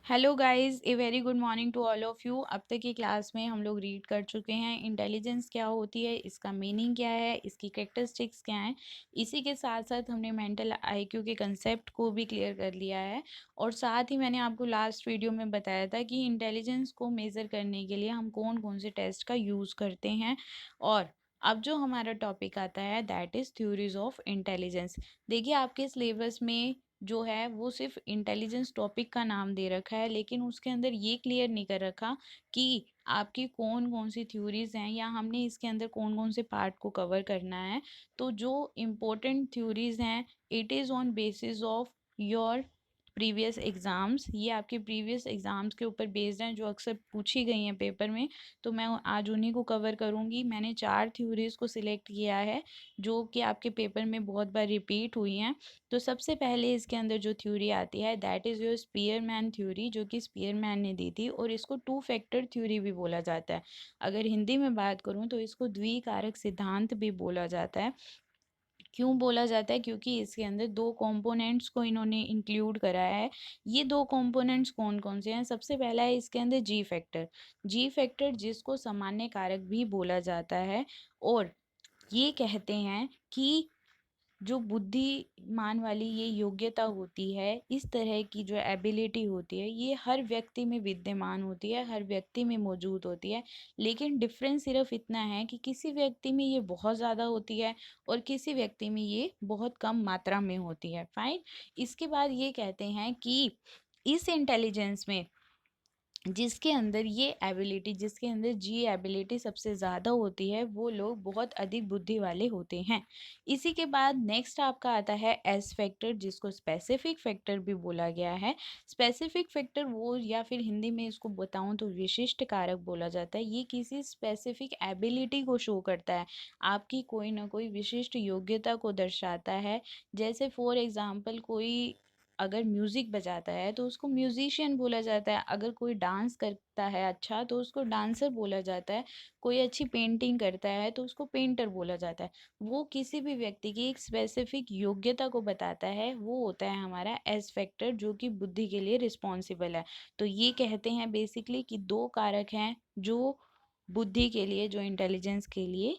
Hello guys, a very good morning to all of you. अब तक की class में हम लोग रीड कर चुके हैं इंटेलिजेंस क्या होती है, इसका मीनिंग क्या है, इसकी कैरेक्टरिस्टिक्स क्या हैं। इसी के साथ साथ हमने मेंटल आईक्यू के कंसेप्ट को भी क्लियर कर लिया है। और साथ ही मैंने आपको लास्ट वीडियो में बताया था कि इंटेलिजेंस को मेज़र करने के लिए हम कौन कौन से टेस्ट का यूज़ करते हैं। और अब जो हमारा टॉपिक आता है that is theories of intelligence. देखिए, आपके सिलेबस में जो है वो सिर्फ इंटेलिजेंस टॉपिक का नाम दे रखा है, लेकिन उसके अंदर ये क्लियर नहीं कर रखा कि आपकी कौन कौन सी थ्योरीज हैं या हमने इसके अंदर कौन कौन से पार्ट को कवर करना है। तो जो इम्पोर्टेंट थ्योरीज हैं, it is on basis of your previous exams. ये आपके प्रीवियस एग्ज़ाम्स के ऊपर बेस्ड हैं जो अक्सर पूछी गई हैं पेपर में। तो मैं आज उन्हीं को कवर करूँगी। मैंने 4 थ्योरीज को सिलेक्ट किया है जो कि आपके पेपर में बहुत बार रिपीट हुई हैं। तो सबसे पहले इसके अंदर जो थ्योरी आती है that is your Spearman theory, जो कि स्पीयरमैन ने दी थी, और इसको टू फैक्टर थ्योरी भी बोला जाता है। अगर हिंदी में बात करूँ तो इसको द्विकारक सिद्धांत भी बोला जाता है। क्यों बोला जाता है? क्योंकि इसके अंदर दो कंपोनेंट्स को इन्होंने इंक्लूड कराया है। ये दो कंपोनेंट्स कौन कौन से हैं? सबसे पहला है इसके अंदर जी फैक्टर। जी फैक्टर जिसको सामान्य कारक भी बोला जाता है। और ये कहते हैं कि जो बुद्धिमान वाली ये योग्यता होती है, इस तरह की जो एबिलिटी होती है, ये हर व्यक्ति में विद्यमान होती है, हर व्यक्ति में मौजूद होती है। लेकिन डिफरेंस सिर्फ इतना है कि किसी व्यक्ति में ये बहुत ज़्यादा होती है और किसी व्यक्ति में ये बहुत कम मात्रा में होती है। फाइन। इसके बाद ये कहते हैं कि इस इंटेलिजेंस में जिसके अंदर ये एबिलिटी, जिसके अंदर जी एबिलिटी सबसे ज़्यादा होती है, वो लोग बहुत अधिक बुद्धि वाले होते हैं। इसी के बाद नेक्स्ट आपका आता है एस फैक्टर, जिसको स्पेसिफिक फैक्टर भी बोला गया है। स्पेसिफिक फैक्टर वो, या फिर हिंदी में इसको बताऊं तो विशिष्ट कारक बोला जाता है। ये किसी स्पेसिफिक एबिलिटी को शो करता है, आपकी कोई ना कोई विशिष्ट योग्यता को दर्शाता है। जैसे फॉर एग्जाम्पल, कोई अगर म्यूज़िक बजाता है तो उसको म्यूज़िशियन बोला जाता है। अगर कोई डांस करता है अच्छा तो उसको डांसर बोला जाता है। कोई अच्छी पेंटिंग करता है तो उसको पेंटर बोला जाता है। वो किसी भी व्यक्ति की एक स्पेसिफिक योग्यता को बताता है। वो होता है हमारा एस फैक्टर, जो कि बुद्धि के लिए रिस्पॉन्सिबल है। तो ये कहते हैं बेसिकली कि दो कारक हैं जो बुद्धि के लिए, जो इंटेलिजेंस के लिए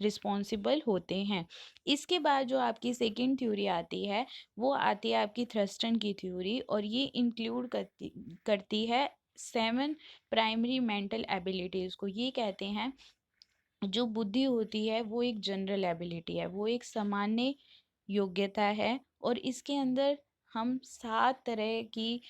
रिस्पॉन्सिबल होते हैं। इसके बाद जो आपकी सेकंड थ्योरी आती है वो आती है आपकी थ्रस्टन की थ्योरी, और ये इंक्लूड करती करती है 7 प्राइमरी मेंटल एबिलिटीज़ को। ये कहते हैं जो बुद्धि होती है वो एक जनरल एबिलिटी है, वो एक सामान्य योग्यता है। और इसके अंदर हम 7 तरह की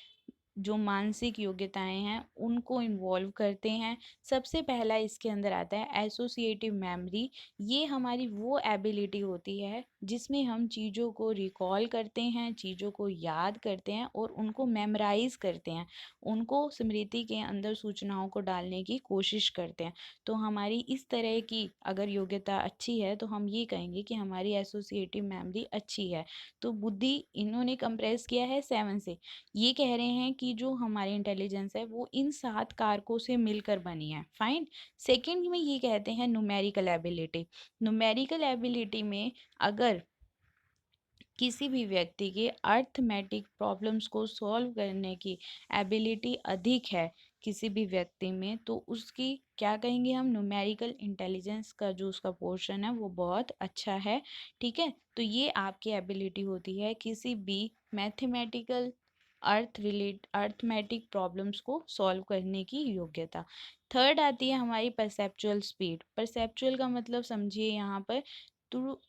जो मानसिक योग्यताएं हैं उनको इन्वॉल्व करते हैं। सबसे पहला इसके अंदर आता है एसोसिएटिव मेमोरी। ये हमारी वो एबिलिटी होती है जिसमें हम चीज़ों को रिकॉल करते हैं, चीज़ों को याद करते हैं और उनको मेमोराइज करते हैं, उनको स्मृति के अंदर सूचनाओं को डालने की कोशिश करते हैं। तो हमारी इस तरह की अगर योग्यता अच्छी है तो हम ये कहेंगे कि हमारी एसोसिएटिव मेमोरी अच्छी है। तो बुद्धि इन्होंने कंप्रेस किया है 7 से। ये कह रहे हैं कि जो हमारी इंटेलिजेंस है वो इन 7 कारकों से मिलकर बनी है। फाइन। सेकंड में ये कहते हैं न्यूमेरिकल एबिलिटी। न्यूमेरिकल एबिलिटी में अगर किसी भी व्यक्ति के अर्थमेटिक प्रॉब्लम्स को सॉल्व करने की एबिलिटी अधिक है किसी भी व्यक्ति में, तो उसकी क्या कहेंगे हम, न्यूमेरिकल इंटेलिजेंस का जो उसका पोर्शन है वो बहुत अच्छा है। ठीक है, तो ये आपकी एबिलिटी होती है किसी भी मैथमेटिकल अर्थमेटिक प्रॉब्लम्स को सॉल्व करने की योग्यता। थर्ड आती है हमारी परसेप्चुअल स्पीड। परसेप्चुअल का मतलब समझिए यहाँ पर टू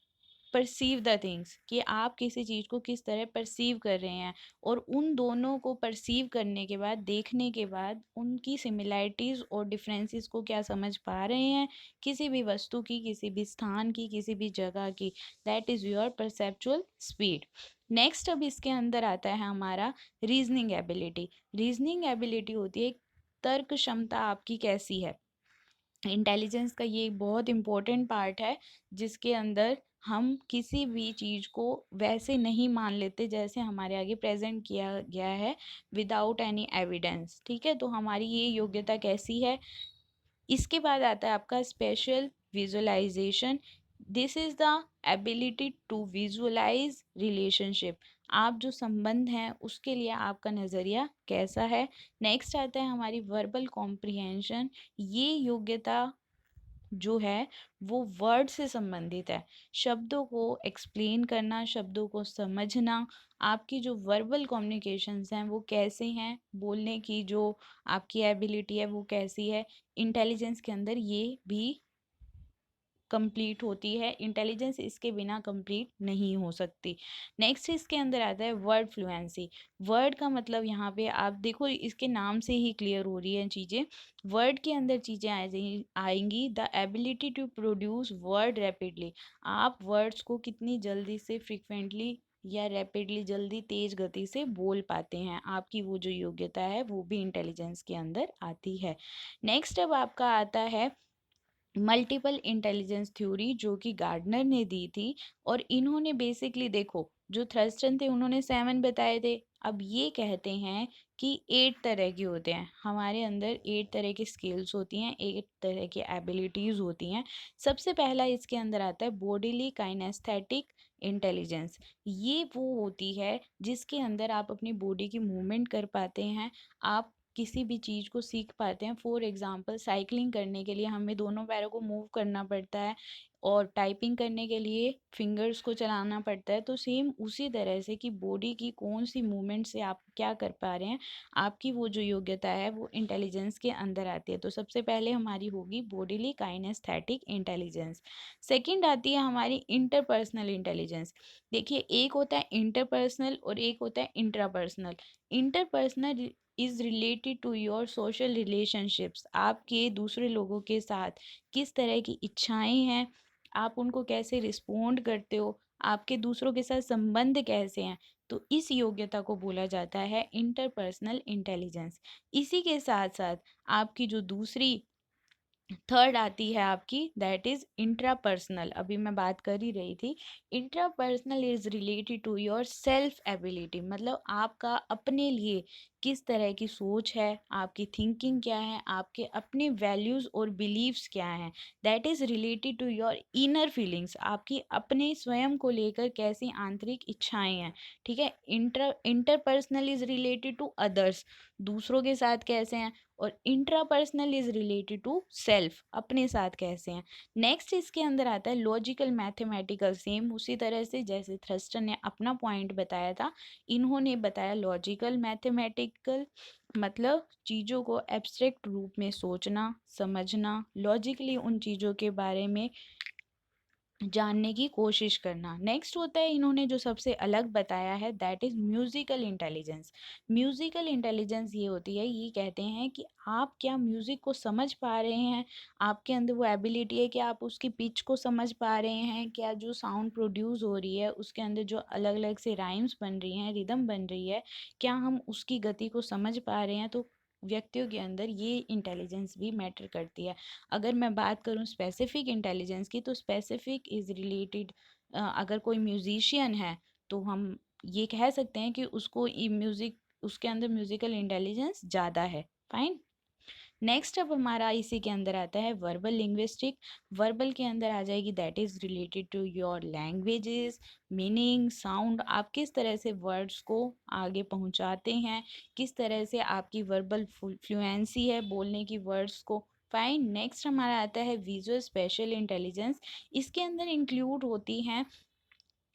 परसीव द थिंग्स, कि आप किसी चीज़ को किस तरह परसीव कर रहे हैं, और उन दोनों को परसीव करने के बाद, देखने के बाद, उनकी सिमिलैरिटीज़ और डिफरेंसेस को क्या समझ पा रहे हैं किसी भी वस्तु की, किसी भी स्थान की, किसी भी जगह की। That is your perceptual speed. Next अब इसके अंदर आता है हमारा रीजनिंग एबिलिटी। रीजनिंग एबिलिटी होती है तर्क क्षमता आपकी कैसी है। इंटेलिजेंस का ये एक बहुत इम्पोर्टेंट पार्ट है जिसके अंदर हम किसी भी चीज़ को वैसे नहीं मान लेते जैसे हमारे आगे प्रेजेंट किया गया है, विदाउट एनी एविडेंस। ठीक है, तो हमारी ये योग्यता कैसी है। इसके बाद आता है आपका special visualisation. This is the ability to visualise relationship. आप जो संबंध हैं उसके लिए आपका नज़रिया कैसा है। नेक्स्ट आता है हमारी वर्बल कॉम्प्रिहेंशन। ये योग्यता जो है वो वर्ड से संबंधित है। शब्दों को एक्सप्लेन करना, शब्दों को समझना, आपकी जो वर्बल कम्युनिकेशंस हैं वो कैसे हैं, बोलने की जो आपकी एबिलिटी है वो कैसी है। इंटेलिजेंस के अंदर ये भी कंप्लीट होती है, इंटेलिजेंस इसके बिना कंप्लीट नहीं हो सकती। नेक्स्ट इसके अंदर आता है वर्ड फ्लुएंसी। वर्ड का मतलब यहाँ पे आप देखो, इसके नाम से ही क्लियर हो रही हैं चीज़ें। वर्ड के अंदर चीज़ें आएंगी, the ability to produce word rapidly. आप वर्ड्स को कितनी जल्दी से फ्रिक्वेंटली या रैपिडली, जल्दी तेज गति से बोल पाते हैं, आपकी वो जो योग्यता है वो भी इंटेलिजेंस के अंदर आती है। नेक्स्ट अब आपका आता है मल्टीपल इंटेलिजेंस थ्योरी, जो कि गार्डनर ने दी थी। और इन्होंने बेसिकली देखो, जो थर्स्टन थे उन्होंने 7 बताए थे, अब ये कहते हैं कि 8 तरह के होते हैं हमारे अंदर, 8 तरह की स्किल्स होती हैं, 8 तरह की एबिलिटीज होती हैं। सबसे पहला इसके अंदर आता है बॉडीली काइनेस्थेटिक इंटेलिजेंस। ये वो होती है जिसके अंदर आप अपनी बॉडी की मूवमेंट कर पाते हैं, आप किसी भी चीज़ को सीख पाते हैं। फॉर एग्जांपल साइकिलिंग करने के लिए हमें दोनों पैरों को मूव करना पड़ता है, और टाइपिंग करने के लिए फिंगर्स को चलाना पड़ता है। तो सेम उसी तरह से कि बॉडी की कौन सी मूवमेंट से आप क्या कर पा रहे हैं, आपकी वो जो योग्यता है वो इंटेलिजेंस के अंदर आती है। तो सबसे पहले हमारी होगी बॉडीली काइनेस्थेटिक इंटेलिजेंस। सेकंड आती है हमारी इंटरपर्सनल इंटेलिजेंस। देखिए, एक होता है इंटरपर्सनल और एक होता है intrapersonal. Interpersonal is related to your social relationships. आपके दूसरे लोगों के साथ किस तरह की इच्छाएं हैं, आप उनको कैसे रिस्पोंड करते हो, आपके दूसरों के साथ संबंध कैसे हैं। तो इस योग्यता को बोला जाता है इंटरपर्सनल इंटेलिजेंस। इसी के साथ साथ आपकी जो दूसरी थर्ड आती है आपकी, दैट इज इंट्रापर्सनल। अभी मैं बात कर ही रही थी। Intrapersonal is related to your self ability, मतलब आपका अपने लिए किस तरह की सोच है, आपकी थिंकिंग क्या है, आपके अपने वैल्यूज़ और बिलीव्स क्या हैं। That is related to your inner feelings, आपकी अपने स्वयं को लेकर कैसी आंतरिक इच्छाएं हैं। ठीक है। Interpersonal is related to others, दूसरों के साथ कैसे हैं। और intrapersonal is related to self, अपने साथ कैसे हैं। नेक्स्ट इसके अंदर आता है लॉजिकल मैथमेटिकल। सेम उसी तरह से जैसे थ्रस्टन ने अपना पॉइंट बताया था, इन्होंने बताया लॉजिकल मैथमेटिकल, मतलब चीज़ों को एब्स्ट्रैक्ट रूप में सोचना, समझना, लॉजिकली उन चीज़ों के बारे में जानने की कोशिश करना। नेक्स्ट होता है इन्होंने जो सबसे अलग बताया है, that is musical intelligence. Musical intelligence ये होती है, ये कहते हैं कि आप क्या म्यूज़िक को समझ पा रहे हैं, आपके अंदर वो एबिलिटी है कि आप उसकी पिच को समझ पा रहे हैं, क्या जो साउंड प्रोड्यूस हो रही है उसके अंदर जो अलग अलग से राइम्स बन रही हैं, रिदम बन रही है, क्या हम उसकी गति को समझ पा रहे हैं। तो व्यक्तियों के अंदर ये इंटेलिजेंस भी मैटर करती है। अगर मैं बात करूँ स्पेसिफिक इंटेलिजेंस की, तो स्पेसिफिक इज़ रिलेटेड, अगर कोई म्यूजिशियन है तो हम ये कह सकते हैं कि उसको म्यूज़िक, उसके अंदर म्यूज़िकल इंटेलिजेंस ज़्यादा है। फाइन। नेक्स्ट अब हमारा इसी के अंदर आता है वर्बल लिंग्विस्टिक। वर्बल के अंदर आ जाएगी, that is related to your languages, meaning, sound, आप किस तरह से वर्ड्स को आगे पहुंचाते हैं, किस तरह से आपकी वर्बल फ्लुएंसी है बोलने की वर्ड्स को। फाइन। नेक्स्ट हमारा आता है विजुअल स्पेशल इंटेलिजेंस। इसके अंदर इंक्लूड होती हैं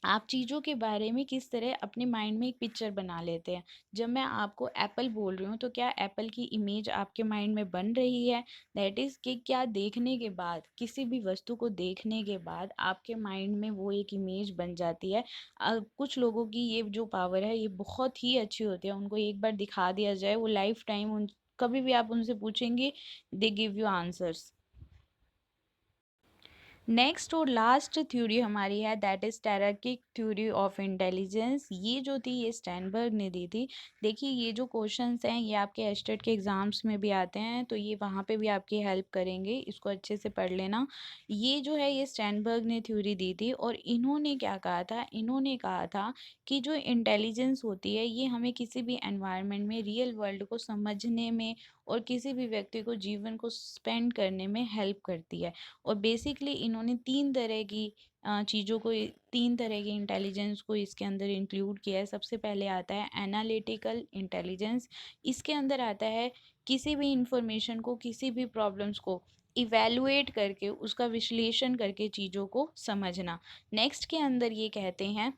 आप चीज़ों के बारे में किस तरह अपने माइंड में एक पिक्चर बना लेते हैं। जब मैं आपको एप्पल बोल रही हूँ तो क्या एप्पल की इमेज आपके माइंड में बन रही है। दैट इज़ कि क्या देखने के बाद, किसी भी वस्तु को देखने के बाद आपके माइंड में वो एक इमेज बन जाती है। कुछ लोगों की ये जो पावर है ये बहुत ही अच्छी होती है, उनको एक बार दिखा दिया जाए वो लाइफ टाइम उन, कभी भी आप उनसे पूछेंगे, they give you answers. Next और लास्ट थ्योरी हमारी है, that is triarchic theory of intelligence. ये जो थी ये स्टैनबर्ग ने दी थी। देखिए, ये जो क्वेश्चंस हैं ये आपके एस्टेट के एग्जाम्स में भी आते हैं, तो ये वहाँ पे भी आपकी हेल्प करेंगे, इसको अच्छे से पढ़ लेना। ये जो है ये स्टैनबर्ग ने थ्योरी दी थी, और इन्होंने क्या कहा था, इन्होंने कहा था कि जो इंटेलिजेंस होती है ये हमें किसी भी एनवायरनमेंट में रियल वर्ल्ड को समझने में और किसी भी व्यक्ति को जीवन को स्पेंड करने में हेल्प करती है। और बेसिकली इन्होंने 3 तरह की चीज़ों को 3 तरह के इंटेलिजेंस को इसके अंदर इंक्लूड किया है। सबसे पहले आता है एनालिटिकल इंटेलिजेंस। इसके अंदर आता है किसी भी इंफॉर्मेशन को, किसी भी प्रॉब्लम्स को इवैल्यूएट करके, उसका विश्लेषण करके चीज़ों को समझना। नेक्स्ट के अंदर ये कहते हैं,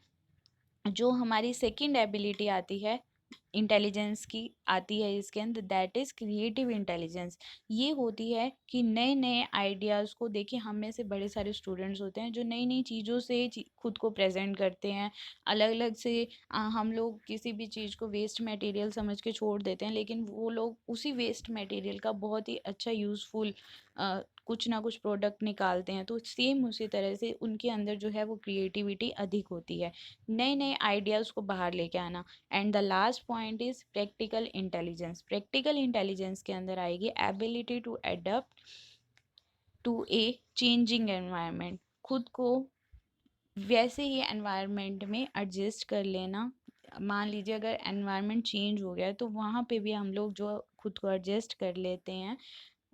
जो हमारी सेकंड एबिलिटी आती है इंटेलिजेंस की, आती है इसके अंदर, दैट इज़ क्रिएटिव इंटेलिजेंस। ये होती है कि नए नए आइडियाज़ को, देखिए हम में से बड़े सारे स्टूडेंट्स होते हैं जो नई नई चीज़ों से खुद को प्रेजेंट करते हैं। अलग अलग से हम लोग किसी भी चीज़ को वेस्ट मटेरियल समझ के छोड़ देते हैं, लेकिन वो लोग उसी वेस्ट मटेरियल का बहुत ही अच्छा यूज़फुल कुछ ना कुछ प्रोडक्ट निकालते हैं। तो सेम उसी तरह से उनके अंदर जो है वो क्रिएटिविटी अधिक होती है, नए नए आइडियाज़ को बाहर लेके आना। And the last point is practical intelligence. Practical intelligence के अंदर आएगी ability to adapt to a changing environment. खुद को वैसे ही एनवायरनमेंट में एडजस्ट कर लेना। मान लीजिए अगर एनवायरनमेंट चेंज हो गया तो वहाँ पे भी हम लोग जो खुद को एडजस्ट कर लेते हैं,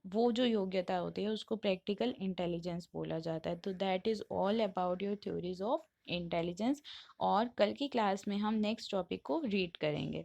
वो जो योग्यता होती है उसको प्रैक्टिकल इंटेलिजेंस बोला जाता है। तो that is all about your theories of intelligence. और कल की क्लास में हम नेक्स्ट टॉपिक को रीड करेंगे।